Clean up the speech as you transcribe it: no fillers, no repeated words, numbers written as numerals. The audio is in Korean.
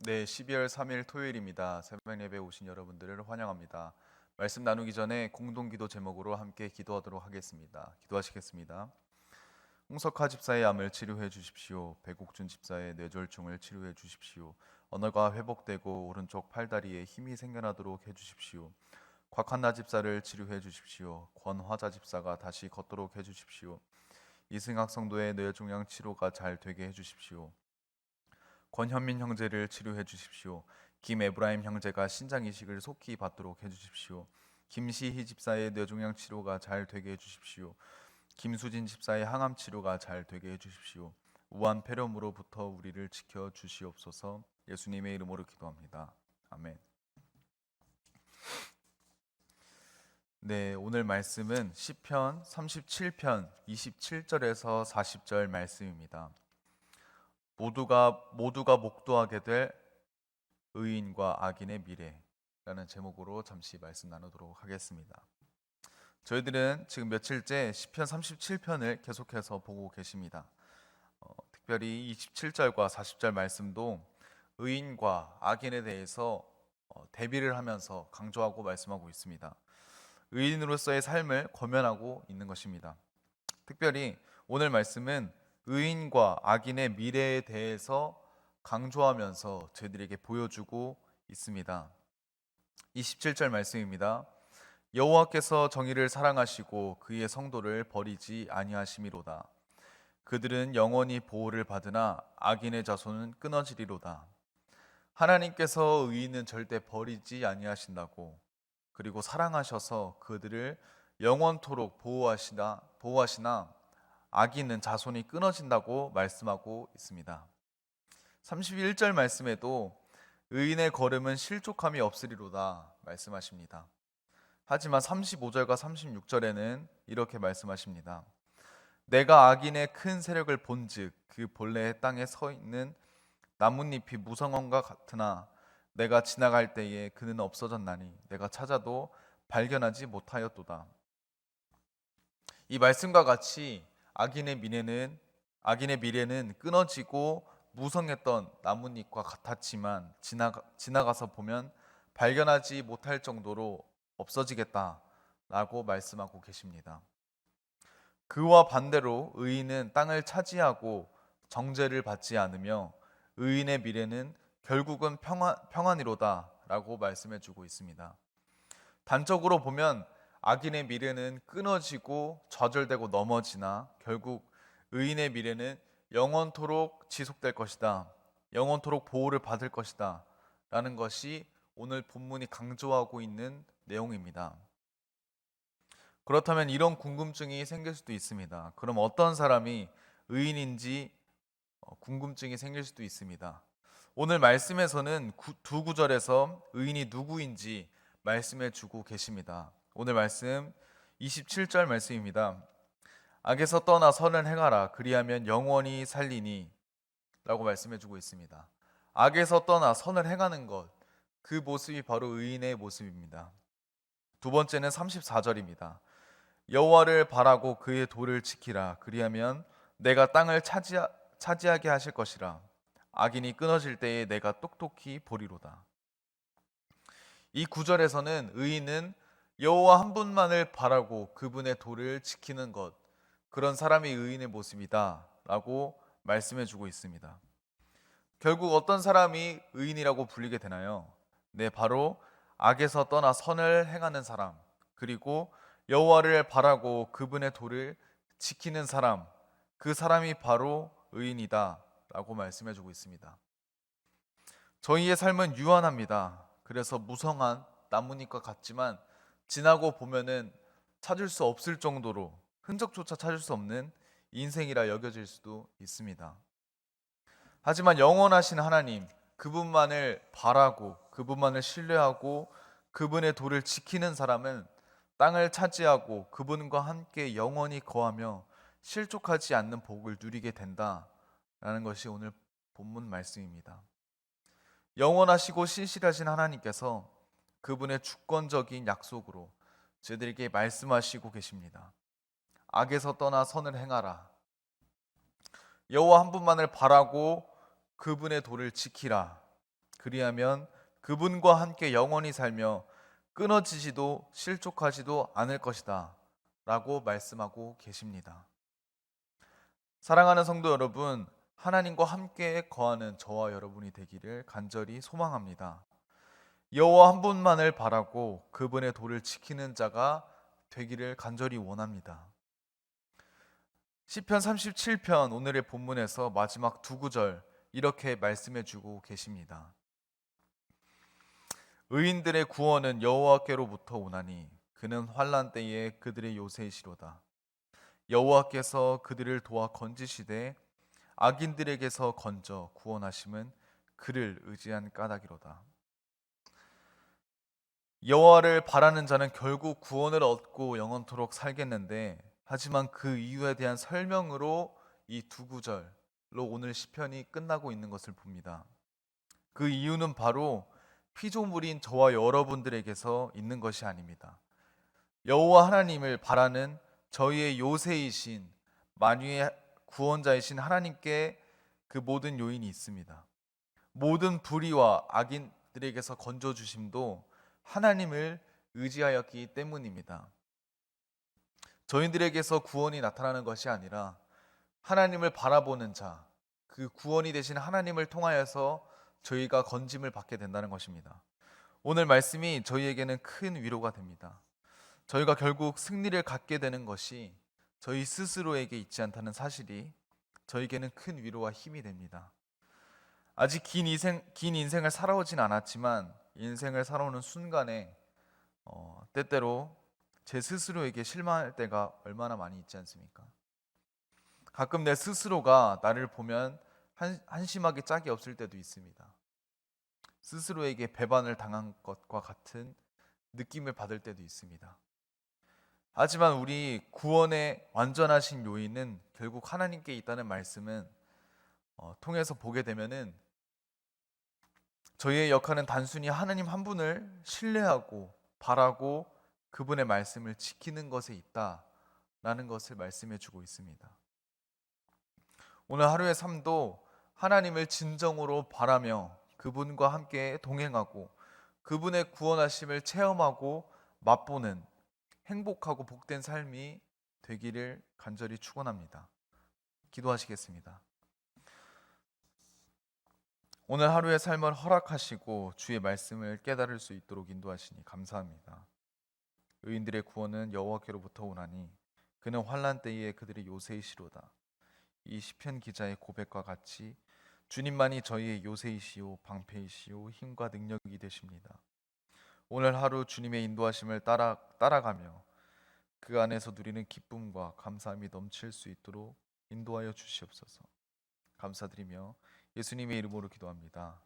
네, 12월 3일 토요일입니다. 새벽 예배 오신 여러분들을 환영합니다. 말씀 나누기 전에 공동 기도 제목으로 함께 기도하도록 하겠습니다. 기도하시겠습니다. 홍석하 집사의 암을 치료해 주십시오. 배국준 집사의 뇌졸중을 치료해 주십시오. 언어가 회복되고 오른쪽 팔다리에 힘이 생겨나도록 해 주십시오. 곽한나 집사를 치료해 주십시오. 권화자 집사가 다시 걷도록 해 주십시오. 이승학 성도의 뇌종양 치료가 잘 되게 해 주십시오. 권현민 형제를 치료해 주십시오. 김에브라임 형제가 신장 이식을 속히 받도록 해 주십시오. 김시희 집사의 뇌종양 치료가 잘 되게 해 주십시오. 김수진 집사의 항암 치료가 잘 되게 해 주십시오. 우한 폐렴으로부터 우리를 지켜 주시옵소서. 예수님의 이름으로 기도합니다. 아멘. 네, 오늘 말씀은 시편 37편 27절에서 40절 말씀입니다. 모두가 목도하게 될 의인과 악인의 미래라는 제목으로 잠시 말씀 나누도록 하겠습니다. 저희들은 지금 며칠째 시편 37편을 계속해서 보고 계십니다. 특별히 27절과 40절 말씀도 의인과 악인에 대해서 대비를 하면서 강조하고 말씀하고 있습니다. 의인으로서의 삶을 권면하고 있는 것입니다. 특별히 오늘 말씀은 의인과 악인의 미래에 대해서 강조하면서 저희들에게 보여주고 있습니다. 27절 말씀입니다. 여호와께서 정의를 사랑하시고 그의 성도를 버리지 아니하심이로다. 그들은 영원히 보호를 받으나 악인의 자손은 끊어지리로다. 하나님께서 의인은 절대 버리지 아니하신다고, 그리고 사랑하셔서 그들을 영원토록 보호하시나 악인은 자손이 끊어진다고 말씀하고 있습니다. 31절 말씀에도 의인의 걸음은 실족함이 없으리로다 말씀하십니다. 하지만 35절과 36절에는 이렇게 말씀하십니다. 내가 악인의 큰 세력을 본즉 그 본래의 땅에 서 있는 나뭇잎이 무성함과 같으나 내가 지나갈 때에 그는 없어졌나니 내가 찾아도 발견하지 못하였도다. 이 말씀과 같이 악인의 미래는 끊어지고 무성했던 나뭇잎과 같았지만 지나가서 보면 발견하지 못할 정도로 없어지겠다라고 말씀하고 계십니다. 그와 반대로 의인은 땅을 차지하고 정죄를 받지 않으며 의인의 미래는 결국은 평안이로다라고 말씀해 주고 있습니다. 단적으로 보면 악인의 미래는 끊어지고 좌절되고 넘어지나 결국 의인의 미래는 영원토록 지속될 것이다. 영원토록 보호를 받을 것이다. 라는 것이 오늘 본문이 강조하고 있는 내용입니다. 그렇다면 이런 궁금증이 생길 수도 있습니다. 그럼 어떤 사람이 의인인지 궁금증이 생길 수도 있습니다. 오늘 말씀에서는 두 구절에서 의인이 누구인지 말씀해 주고 계십니다. 오늘 말씀 27절 말씀입니다. 악에서 떠나 선을 행하라 그리하면 영원히 살리니 라고 말씀해 주고 있습니다. 악에서 떠나 선을 행하는 것, 그 모습이 바로 의인의 모습입니다. 두 번째는 34절입니다. 여호와를 바라고 그의 도를 지키라 그리하면 내가 땅을 차지하게 하실 것이라. 악인이 끊어질 때에 내가 똑똑히 보리로다. 이 구절에서는 의인은 여호와 한 분만을 바라고 그분의 도를 지키는 것, 그런 사람이 의인의 모습이다 라고 말씀해 주고 있습니다. 결국 어떤 사람이 의인이라고 불리게 되나요? 네, 바로 악에서 떠나 선을 행하는 사람, 그리고 여호와를 바라고 그분의 도를 지키는 사람, 그 사람이 바로 의인이다 라고 말씀해 주고 있습니다. 저희의 삶은 유한합니다. 그래서 무성한 나뭇잎과 같지만 지나고 보면은 찾을 수 없을 정도로 흔적조차 찾을 수 없는 인생이라 여겨질 수도 있습니다. 하지만 영원하신 하나님, 그분만을 바라고 그분만을 신뢰하고 그분의 도를 지키는 사람은 땅을 차지하고 그분과 함께 영원히 거하며 실족하지 않는 복을 누리게 된다라는 것이 오늘 본문 말씀입니다. 영원하시고 신실하신 하나님께서 그분의 주권적인 약속으로 저희들에게 말씀하시고 계십니다. 악에서 떠나 선을 행하라. 여호와 한 분만을 바라고 그분의 도를 지키라. 그리하면 그분과 함께 영원히 살며 끊어지지도 실족하지도 않을 것이다 라고 말씀하고 계십니다. 사랑하는 성도 여러분, 하나님과 함께 거하는 저와 여러분이 되기를 간절히 소망합니다. 여호와 한 분만을 바라고 그분의 도를 지키는 자가 되기를 간절히 원합니다. 시편 37편 오늘의 본문에서 마지막 두 구절 이렇게 말씀해 주고 계십니다. 의인들의 구원은 여호와께로부터 오나니 그는 환난 때에 그들의 요새이시로다. 여호와께서 그들을 도와 건지시되 악인들에게서 건져 구원하심은 그를 의지한 까닭이로다. 여호와를 바라는 자는 결국 구원을 얻고 영원토록 살겠는데, 하지만 그 이유에 대한 설명으로 이 두 구절로 오늘 시편이 끝나고 있는 것을 봅니다. 그 이유는 바로 피조물인 저와 여러분들에게서 있는 것이 아닙니다. 여호와 하나님을 바라는 저희의 요새이신 만유의 구원자이신 하나님께 그 모든 요인이 있습니다. 모든 불의와 악인들에게서 건져주심도 하나님을 의지하였기 때문입니다. 저희들에게서 구원이 나타나는 것이 아니라 하나님을 바라보는 자, 그 구원이 되신 하나님을 통하여서 저희가 건짐을 받게 된다는 것입니다. 오늘 말씀이 저희에게는 큰 위로가 됩니다. 저희가 결국 승리를 갖게 되는 것이 저희 스스로에게 있지 않다는 사실이 저에게는 큰 위로와 힘이 됩니다. 아직 긴 인생을 살아오진 않았지만 인생을 살아오는 순간에 때때로 제 스스로에게 실망할 때가 얼마나 많이 있지 않습니까? 가끔 내 스스로가 나를 보면 한심하게 짝이 없을 때도 있습니다. 스스로에게 배반을 당한 것과 같은 느낌을 받을 때도 있습니다. 하지만 우리 구원의 완전하신 요인은 결국 하나님께 있다는 말씀은 통해서 보게 되면은 저희의 역할은 단순히 하나님 한 분을 신뢰하고 바라고 그분의 말씀을 지키는 것에 있다라는 것을 말씀해 주고 있습니다. 오늘 하루의 삶도 하나님을 진정으로 바라며 그분과 함께 동행하고 그분의 구원하심을 체험하고 맛보는 행복하고 복된 삶이 되기를 간절히 축원합니다. 기도하시겠습니다. 오늘 하루의 삶을 허락하시고 주의 말씀을 깨달을 수 있도록 인도하시니 감사합니다. 의인들의 구원은 여호와께로부터 오나니 그는 환난 때에 그들의 요새이시로다. 이 시편 기자의 고백과 같이 주님만이 저희의 요새이시오 방패이시오 힘과 능력이 되십니다. 오늘 하루 주님의 인도하심을 따라가며 그 안에서 누리는 기쁨과 감사함이 넘칠 수 있도록 인도하여 주시옵소서. 감사드리며 예수님의 이름으로 기도합니다.